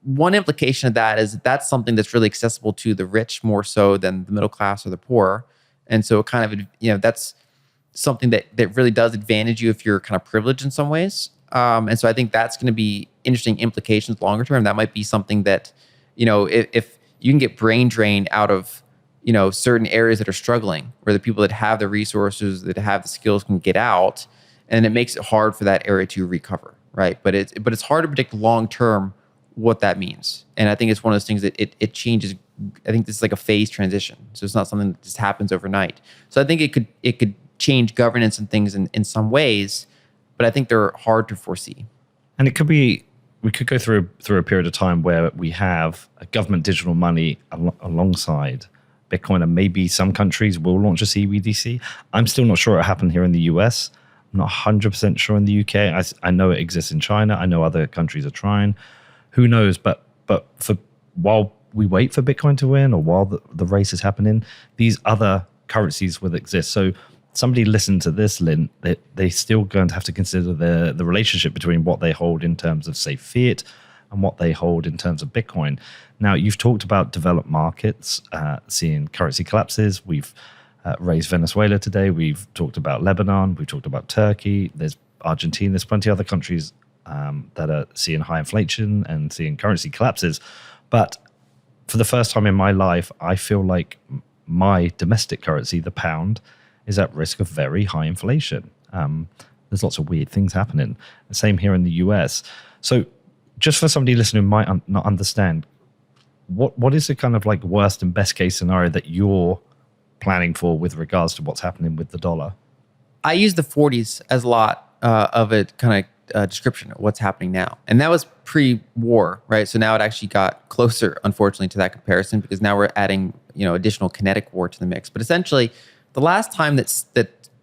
one implication of that is that's something that's really accessible to the rich more so than the middle class or the poor. And so kind of that's something that really does advantage you if you're kind of privileged in some ways. And so I think that's going to be interesting implications longer term. That might be something that if you can get brain drain out of certain areas that are struggling, where the people that have the resources, that have the skills can get out, and it makes it hard for that area to recover, right? But it's hard to predict long term what that means. And I think it's one of those things that it changes. I think this is like a phase transition. So it's not something that just happens overnight. So I think it could change governance and things in some ways, but I think they're hard to foresee. And it could be, we could go through a period of time where we have a government digital money alongside Bitcoin, and maybe some countries will launch a CBDC. I'm still not sure it happened here in the US. I'm not 100% sure in the UK. I know it exists in China. I know other countries are trying. Who knows? But while we wait for Bitcoin to win, or while the race is happening, these other currencies will exist. So somebody listen to this, Lyn, they still going to have to consider the relationship between what they hold in terms of, say, fiat and what they hold in terms of Bitcoin. Now, you've talked about developed markets seeing currency collapses. We've raised Venezuela today. We've talked about Lebanon. We've talked about Turkey. There's Argentina. There's plenty of other countries that are seeing high inflation and seeing currency collapses. But for the first time in my life, I feel like my domestic currency, the pound, is at risk of very high inflation. There's lots of weird things happening. The same here in the US. So just for somebody listening who might not understand, what is the kind of like worst and best case scenario that you're planning for with regards to what's happening with the dollar? I use the 40s as a lot of a kind of description of what's happening now. And that was pre-war, right? So now it actually got closer, unfortunately, to that comparison, because now we're adding, additional kinetic war to the mix. But essentially, the last time that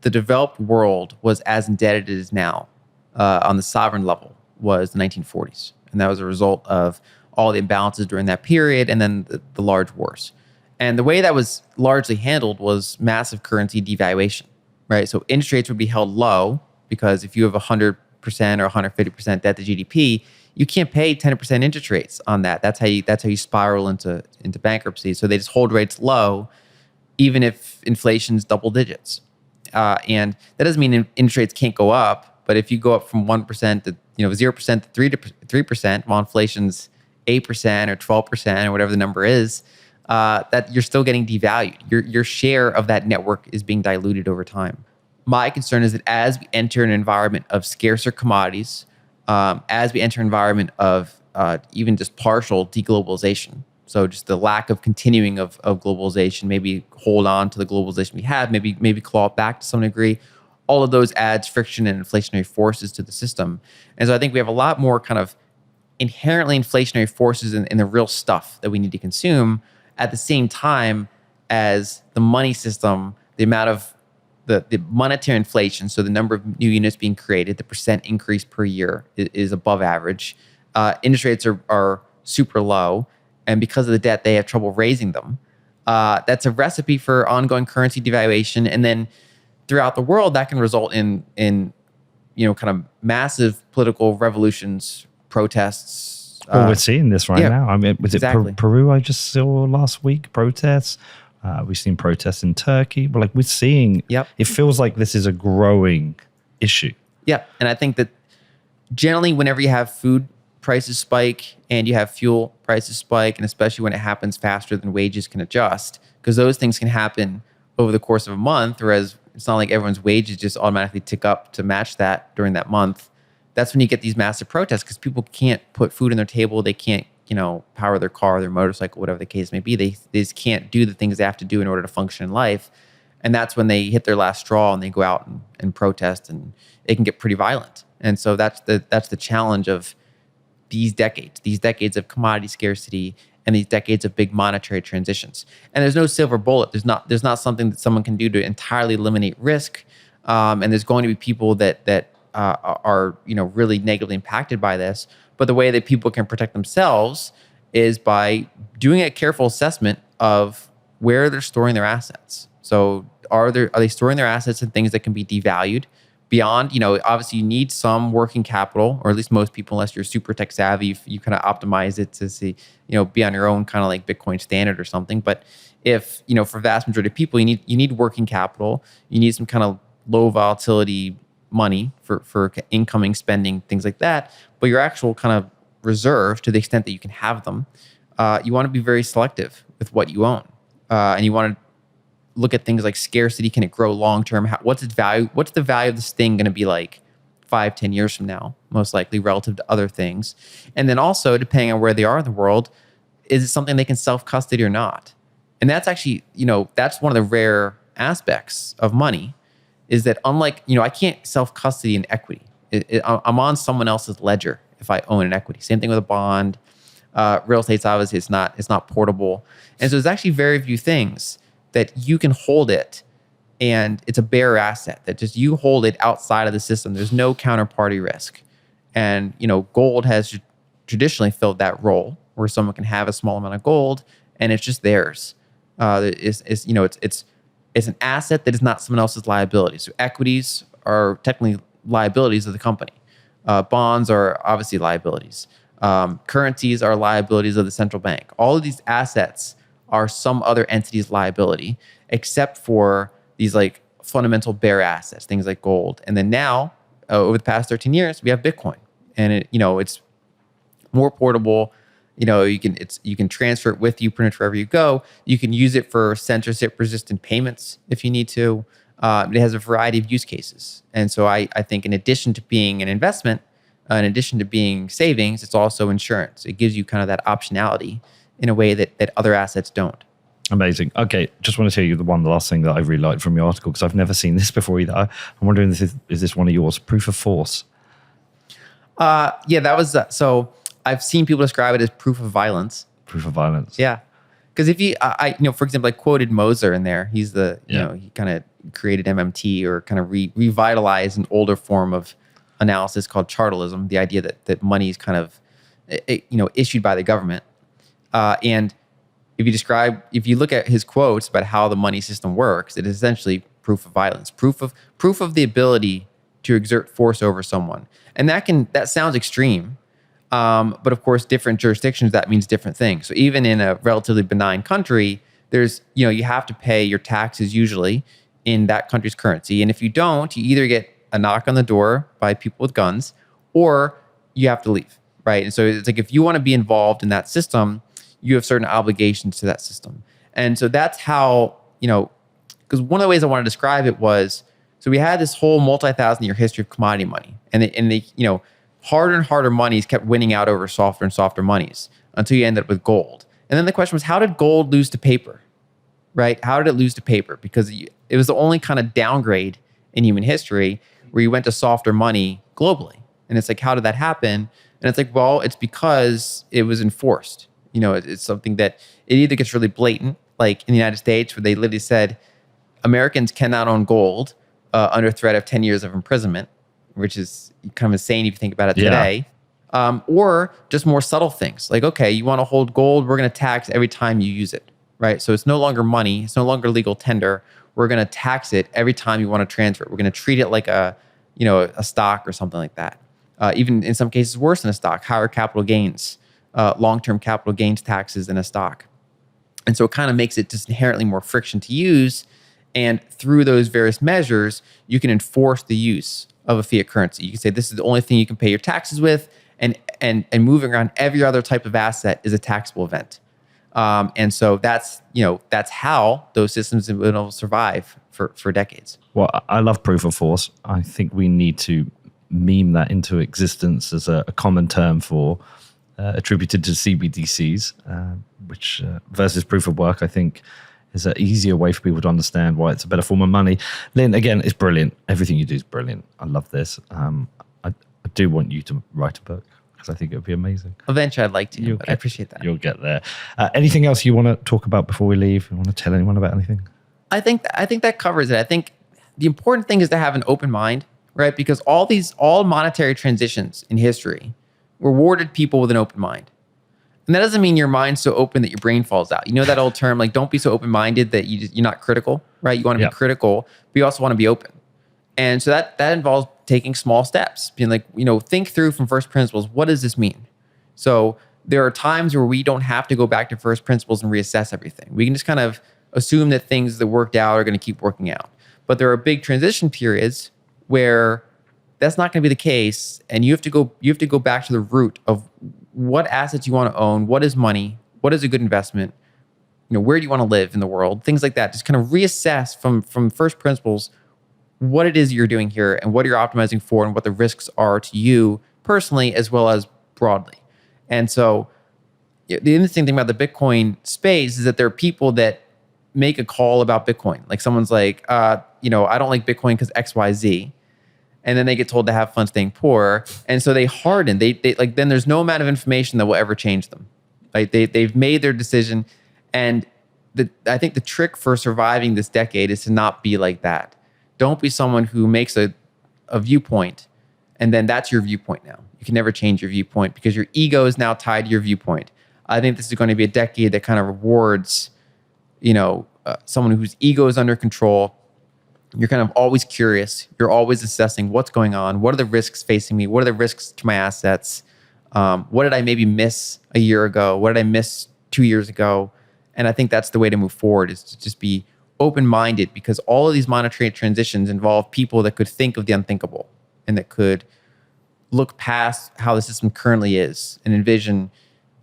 the developed world was as indebted as it is now on the sovereign level was the 1940s. And that was a result of all the imbalances during that period and then the large wars. And the way that was largely handled was massive currency devaluation, right? So interest rates would be held low because if you have 100% or 150% debt to GDP, you can't pay 10% interest rates on that. That's how you spiral into bankruptcy. So they just hold rates low, even if inflation's double digits. And that doesn't mean interest rates can't go up, but if you go up from 1% to 0% to 3%, while inflation's 8% or 12% or whatever the number is, that you're still getting devalued. Your share of that network is being diluted over time. My concern is that as we enter an environment of scarcer commodities, as we enter an environment of even just partial deglobalization, so just the lack of continuing of globalization, maybe hold on to the globalization we have, maybe claw it back to some degree, all of those adds friction and inflationary forces to the system. And so I think we have a lot more kind of inherently inflationary forces in the real stuff that we need to consume at the same time as the money system, the amount of the monetary inflation, so the number of new units being created, the percent increase per year is above average. Interest rates are super low, and because of the debt, they have trouble raising them. That's a recipe for ongoing currency devaluation, and then throughout the world, that can result in kind of massive political revolutions, protests. Well, we're seeing this right now. I mean, was exactly. it Peru I just saw last week? Protests. We've seen protests in Turkey. But we're seeing, It feels like this is a growing issue. Yep. And I think that generally whenever you have food prices spike and you have fuel prices spike, and especially when it happens faster than wages can adjust, because those things can happen over the course of a month, whereas it's not like everyone's wages just automatically tick up to match that during that month. That's when you get these massive protests because people can't put food on their table. They can't, power their car, their motorcycle, whatever the case may be. They just can't do the things they have to do in order to function in life. And that's when they hit their last straw and they go out and protest, and it can get pretty violent. And so that's the challenge of these decades of commodity scarcity and these decades of big monetary transitions. And there's no silver bullet. There's not something that someone can do to entirely eliminate risk. And there's going to be people that are really negatively impacted by this. But the way that people can protect themselves is by doing a careful assessment of where they're storing their assets. So are they storing their assets in things that can be devalued beyond, obviously you need some working capital, or at least most people, unless you're super tech savvy, you kind of optimize it to see, be on your own kind of like Bitcoin standard or something. But if, for vast majority of people, you need working capital, you need some kind of low volatility money for incoming spending, things like that. But your actual kind of reserve, to the extent that you can have them, you want to be very selective with what you own. And you want to look at things like scarcity. Can it grow long-term? What's its value? What's the value of this thing going to be like 5-10 years from now, most likely relative to other things? And then also, depending on where they are in the world, is it something they can self-custody or not? And that's actually, that's one of the rare aspects of money, is that unlike, I can't self-custody an equity. I'm on someone else's ledger if I own an equity. Same thing with a bond. Real estate's obviously it's not portable. And so there's actually very few things that you can hold it and it's a bare asset that just you hold it outside of the system. There's no counterparty risk. And, gold has traditionally filled that role where someone can have a small amount of gold and it's just theirs. It's It's an asset that is not someone else's liability. So equities are technically liabilities of the company. Bonds are obviously liabilities. Currencies are liabilities of the central bank. All of these assets are some other entity's liability, except for these like fundamental bare assets, things like gold. And then now, over the past 13 years, we have Bitcoin, and it's more portable. You can transfer it with you pretty much wherever you go. You can use it for censorship resistant payments if you need to. It has a variety of use cases. And so I think in addition to being an investment, in addition to being savings, it's also insurance. It gives you kind of that optionality in a way that other assets don't. Amazing. Okay, just want to tell you the last thing that I really liked from your article, because I've never seen this before either. I'm wondering, is this one of yours? Proof of force. Yeah, that was so. I've seen people describe it as proof of violence. Proof of violence. Yeah, because if for example, I quoted Moser in there. He's he kind of created MMT, or kind of revitalized an older form of analysis called chartalism. The idea that money is kind of issued by the government, and if you look at his quotes about how the money system works, it is essentially proof of violence, proof of the ability to exert force over someone. And that sounds extreme, but of course, different jurisdictions, that means different things. So even in a relatively benign country, there's you have to pay your taxes usually in that country's currency, and if you don't, you either get a knock on the door by people with guns, or you have to leave, right? And so it's like, if you want to be involved in that system, you have certain obligations to that system. And so that's how, because one of the ways I want to describe it was, so we had this whole multi-thousand-year history of commodity money, and the harder and harder monies kept winning out over softer and softer monies until you ended up with gold. And then the question was, how did gold lose to paper, right? How did it lose to paper? Because it was the only kind of downgrade in human history where you went to softer money globally. And it's like, how did that happen? And it's like, well, it's because it was enforced. It's something that it either gets really blatant, like in the United States, where they literally said Americans cannot own gold under threat of 10 years of imprisonment, which is kind of insane if you think about it today. Or just more subtle things like, okay, you want to hold gold, we're going to tax every time you use it, right? So it's no longer money, it's no longer legal tender. We're going to tax it every time you want to transfer it. We're going to treat it like a stock or something like that. Even in some cases worse than a stock, higher capital gains. Long-term capital gains taxes in a stock. And so it kind of makes it just inherently more friction to use. And through those various measures, you can enforce the use of a fiat currency. You can say this is the only thing you can pay your taxes with, and moving around every other type of asset is a taxable event. And so that's how those systems have been able to survive for decades. Well, I love proof of force. I think we need to meme that into existence as a common term for attributed to CBDCs, which versus proof of work, I think, is an easier way for people to understand why it's a better form of money. Lyn, again, it's brilliant. Everything you do is brilliant. I love this. I do want you to write a book, because I think it would be amazing. Eventually, I'd like to. I appreciate that. You'll get there. Anything else you want to talk about before we leave? You want to tell anyone about anything? I think that covers it. I think the important thing is to have an open mind, right? Because all monetary transitions in history rewarded people with an open mind. And that doesn't mean your mind's so open that your brain falls out. You know that old term, like, don't be so open-minded that you're not critical, right? You want to be critical, but you also want to be open. And so that involves taking small steps, being like, think through from first principles, what does this mean? So there are times where we don't have to go back to first principles and reassess everything. We can just kind of assume that things that worked out are going to keep working out. But there are big transition periods where that's not going to be the case, and you have to go back to the root of what assets you want to own, what is money, what is a good investment, where do you want to live in the world, things like that. Just kind of reassess from first principles what it is you're doing here and what you're optimizing for and what the risks are to you personally as well as broadly. And so the interesting thing about the Bitcoin space is that there are people that make a call about Bitcoin. Like someone's like, I don't like Bitcoin because XYZ. And then they get told to have fun staying poor. And so they harden. They like, then there's no amount of information that will ever change them. Like they've made their decision. And I think the trick for surviving this decade is to not be like that. Don't be someone who makes a viewpoint, and then that's your viewpoint now. You can never change your viewpoint because your ego is now tied to your viewpoint. I think this is going to be a decade that kind of rewards, someone whose ego is under control. You're kind of always curious. You're always assessing what's going on. What are the risks facing me? What are the risks to my assets? What did I maybe miss a year ago? What did I miss 2 years ago? And I think that's the way to move forward, is to just be open-minded, because all of these monetary transitions involve people that could think of the unthinkable and that could look past how the system currently is and envision,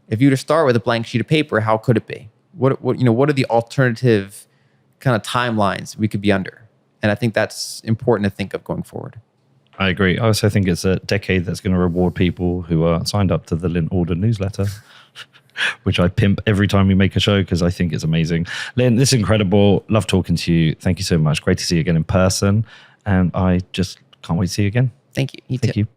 if you were to start with a blank sheet of paper, how could it be? What are the alternative kind of timelines we could be under? And I think that's important to think of going forward. I agree. I also think it's a decade that's going to reward people who are signed up to the Lyn Alden newsletter, which I pimp every time we make a show because I think it's amazing. Lyn, this is incredible. Love talking to you. Thank you so much. Great to see you again in person. And I just can't wait to see you again. Thank you. Thank you.